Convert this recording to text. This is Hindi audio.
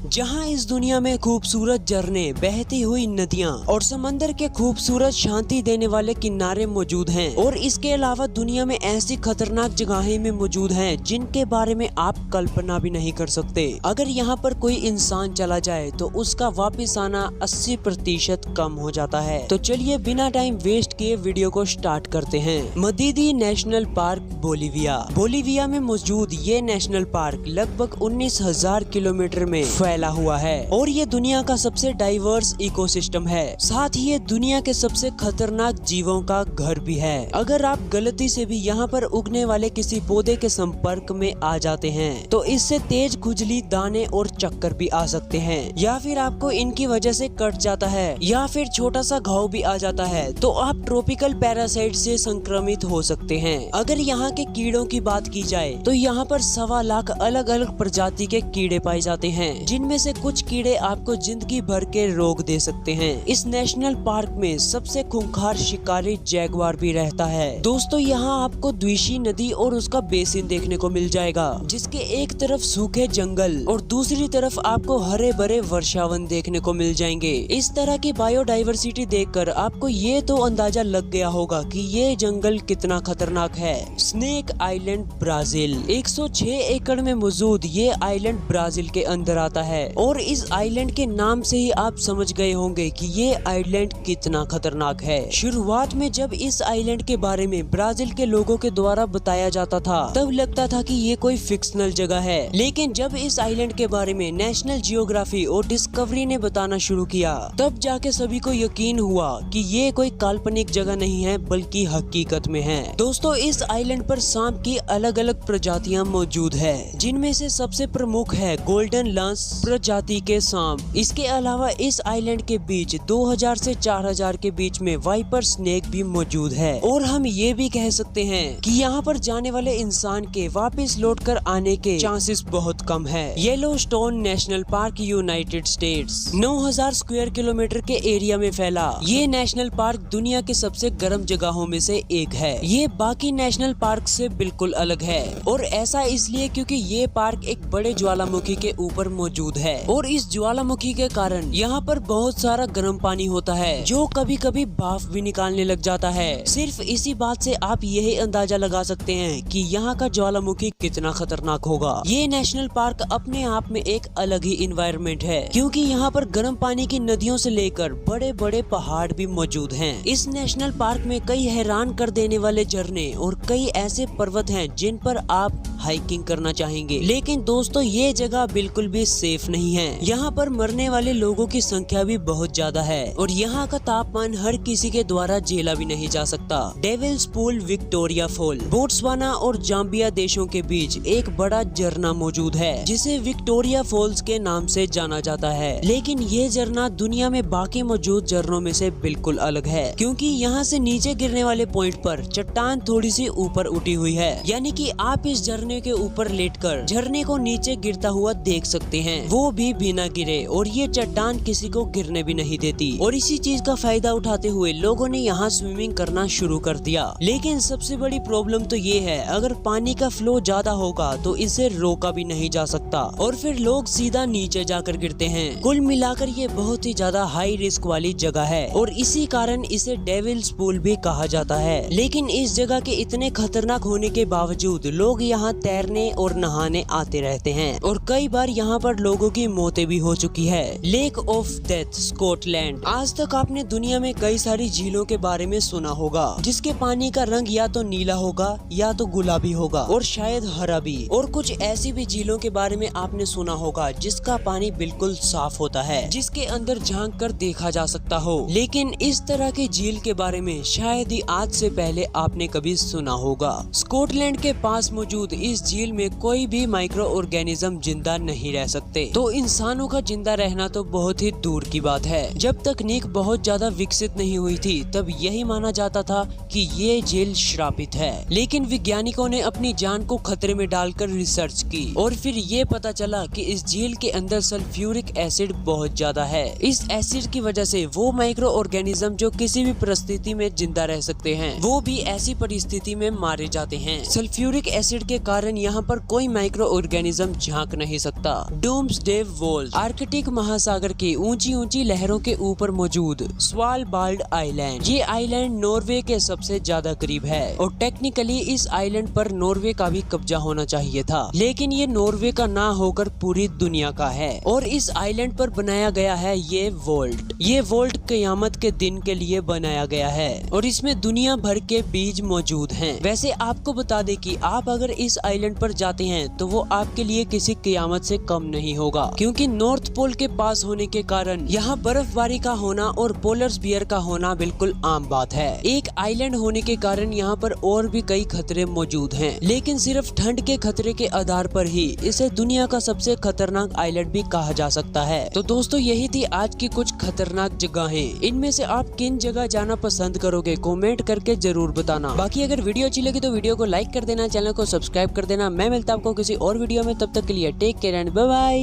जहां इस दुनिया में खूबसूरत झरने, बहती हुई नदियां और समंदर के खूबसूरत शांति देने वाले किनारे मौजूद हैं। और इसके अलावा दुनिया में ऐसी खतरनाक जगहें में मौजूद हैं जिनके बारे में आप कल्पना भी नहीं कर सकते। अगर यहाँ पर कोई इंसान चला जाए तो उसका वापस आना 80% कम हो जाता है। तो चलिए बिना टाइम वेस्ट किए वीडियो को स्टार्ट करते हैं। मदीदी नेशनल पार्क बोलीविया में मौजूद ये नेशनल पार्क लगभग 19,000 किलोमीटर में फैला हुआ है और ये दुनिया का सबसे डाइवर्स इकोसिस्टम है। साथ ही ये दुनिया के सबसे खतरनाक जीवों का घर भी है। अगर आप गलती से भी यहाँ पर उगने वाले किसी पौधे के संपर्क में आ जाते हैं तो इससे तेज खुजली, दाने और चक्कर भी आ सकते हैं, या फिर आपको इनकी वजह से कट जाता है या फिर छोटा सा घाव भी आ जाता है तो आप ट्रॉपिकल पैरासाइट से संक्रमित हो सकते हैं। अगर यहाँ के कीड़ों की बात की जाए तो यहाँ पर 1.25 लाख अलग अलग प्रजाति के कीड़े पाए जाते हैं, जिनमें से कुछ कीड़े आपको जिंदगी भर के रोग दे सकते हैं। इस नेशनल पार्क में सबसे खूंखार शिकारी जैगुआर भी रहता है। दोस्तों, यहाँ आपको द्विशी नदी और उसका बेसिन देखने को मिल जाएगा, जिसके एक तरफ सूखे जंगल और दूसरी तरफ आपको हरे भरे वर्षावन देखने को मिल जाएंगे। इस तरह की बायोडाइवर्सिटी देखकर आपको ये तो अंदाजा लग गया होगा कि ये जंगल कितना खतरनाक है। स्नेक आइलैंड ब्राजील 106 एकड़ में मौजूद ये आइलैंड ब्राजील के अंदर आता है और इस आइलैंड के नाम से ही आप समझ गए होंगे कि ये आइलैंड कितना खतरनाक है। शुरुआत में जब इस आइलैंड के बारे में ब्राजील के लोगों के द्वारा बताया जाता था तब लगता था कि ये कोई फिक्शनल जगह है, लेकिन जब इस आइलैंड के बारे में नेशनल जियोग्राफी और डिस्कवरी ने बताना शुरू किया तब जाके सभी को यकीन हुआ कि ये कोई काल्पनिक जगह नहीं है बल्कि हकीकत में है। दोस्तों, इस आइलैंड पर सांप की अलग अलग प्रजातियां मौजूद है, जिनमें से सबसे प्रमुख है गोल्डन लंस प्रजाति के सांप। इसके अलावा इस आइलैंड के बीच 2000 से 4000 के बीच में वाइपर स्नेक भी मौजूद है। और हम ये भी कह सकते हैं कि यहाँ पर जाने वाले इंसान के वापस लौटकर आने के चांसेस बहुत कम है। Yellowstone national park United states 9000 square kilometre के एरिया में फैला ये नेशनल पार्क दुनिया के सबसे गर्म जगहों में से एक है। ये बाकी नेशनल पार्क से बिल्कुल अलग है और ऐसा इसलिए क्योंकि ये पार्क एक बड़े ज्वालामुखी के ऊपर मौजूद है और इस ज्वालामुखी के कारण यहाँ पर बहुत सारा गर्म पानी होता है जो कभी कभी भाप भी निकालने लग जाता है। सिर्फ इसी बात से आप यही अंदाजा लगा सकते हैं कि यहाँ का ज्वालामुखी कितना खतरनाक होगा। ये नेशनल पार्क अपने आप में एक अलग ही इन्वायरमेंट है, क्योंकि यहाँ पर गर्म पानी की नदियों से लेकर बड़े बड़े पहाड़ भी मौजूद हैं। इस नेशनल पार्क में कई हैरान कर देने वाले झरने और कई ऐसे पर्वत हैं जिन पर आप हाइकिंग करना चाहेंगे। लेकिन दोस्तों, ये जगह बिल्कुल भी सेफ नहीं है। यहाँ पर मरने वाले लोगों की संख्या भी बहुत ज्यादा है और यहाँ का तापमान हर किसी के द्वारा झेला भी नहीं जा सकता। Devil's Pool Victoria Fall Botswana और जाम्बिया देशों के बीच एक बड़ा झरना मौजूद है जिसे विक्टोरिया फॉल्स के नाम से जाना जाता है। लेकिन ये झरना दुनिया में बाकी मौजूद झरनों में से बिल्कुल अलग है, क्योंकि यहाँ से नीचे गिरने वाले पॉइंट पर चट्टान थोड़ी सी ऊपर उठी हुई है, यानी कि आप इस झरने के ऊपर लेटकर झरने को नीचे गिरता हुआ देख सकते हैं, वो भी बिना गिरे। और ये चट्टान किसी को गिरने भी नहीं देती और इसी चीज का फायदा उठाते हुए लोगों ने यहाँ स्विमिंग करना शुरू कर दिया। लेकिन सबसे बड़ी प्रॉब्लम तो ये है, अगर पानी का फ्लो ज्यादा होगा तो इसे रोका भी नहीं जा सकता और फिर लोग सीधा नीचे जाकर गिरते हैं। कुल मिलाकर ये बहुत ही ज्यादा हाई रिस्क वाली जगह है और इसी कारण इसे डेविल्स पूल भी कहा जाता है। लेकिन इस जगह के इतने खतरनाक होने के बावजूद लोग यहाँ तैरने और नहाने आते रहते हैं और कई बार यहाँ पर लोगों की मौतें भी हो चुकी है। Lake of death Scotland. आज तक आपने दुनिया में कई सारी झीलों के बारे में सुना होगा जिसके पानी का रंग या तो नीला होगा या तो गुलाबी होगा और शायद हरा भी। और कुछ ऐसी भी झीलों के बारे में आपने सुना होगा जिसका पानी बिल्कुल साफ होता है, जिसके अंदर झांक कर देखा जा सकता हो। लेकिन इस तरह की झील के बारे में शायद ही आज से पहले आपने कभी सुना होगा। स्कॉटलैंड के पास मौजूद इस झील में कोई भी माइक्रो ऑर्गेनिज्म जिंदा नहीं रह सकते, तो इंसानों का जिंदा रहना तो बहुत ही दूर की बात है। जब तकनीक बहुत ज्यादा विकसित नहीं हुई थी तब यही माना जाता था कि ये झील श्रापित है। लेकिन वैज्ञानिकों ने अपनी जान को खतरे में डालकर रिसर्च की और फिर ये पता चला कि इस झील के अंदर सल्फ्यूरिक एसिड बहुत ज्यादा है। इस एसिड की वजह से वो माइक्रो ऑर्गेनिज्म जो किसी भी परिस्थिति में जिंदा रह सकते हैं वो भी ऐसी परिस्थिति में मारे जाते हैं। सल्फ्यूरिक एसिड के कारण यहाँ पर कोई माइक्रो ऑर्गेनिज्म झांक नहीं सकता। डूम डीप्सडेव वॉल्स, आर्कटिक महासागर की ऊंची ऊंची लहरों के ऊपर मौजूद स्वालबार्ड आइलैंड। ये आइलैंड नॉर्वे के सबसे ज्यादा करीब है और टेक्निकली इस आइलैंड पर नॉर्वे का भी कब्जा होना चाहिए था, लेकिन ये नॉर्वे का ना होकर पूरी दुनिया का है। और इस आइलैंड पर बनाया गया है ये वोल्ट। ये वोल्ट क़यामत के दिन के लिए बनाया गया है और इसमें दुनिया भर के बीज मौजूद हैं। वैसे आपको बता दें कि आप अगर इस आइलैंड पर जाते हैं तो वो आपके लिए किसी क़यामत से कम नहीं होगा, क्योंकि नॉर्थ पोल के पास होने के कारण यहाँ बर्फबारी का होना और पोलर बियर का होना बिल्कुल आम बात है। एक आइलैंड होने के कारण यहाँ पर और भी कई खतरे मौजूद हैं, लेकिन सिर्फ ठंड के खतरे के आधार पर ही इसे दुनिया का सबसे खतरनाक आइलैंड भी कहा जा सकता है। तो दोस्तों यही थी आज की कुछ खतरनाक जगहें। इनमें से आप किन जगह जाना पसंद करोगे कमेंट करके जरूर बताना। बाकी अगर वीडियो अच्छी लगी तो वीडियो को लाइक कर देना, चैनल को सब्सक्राइब कर देना। मैं मिलता हूं आपको किसी और वीडियो में, तब तक के लिए take care and bye bye.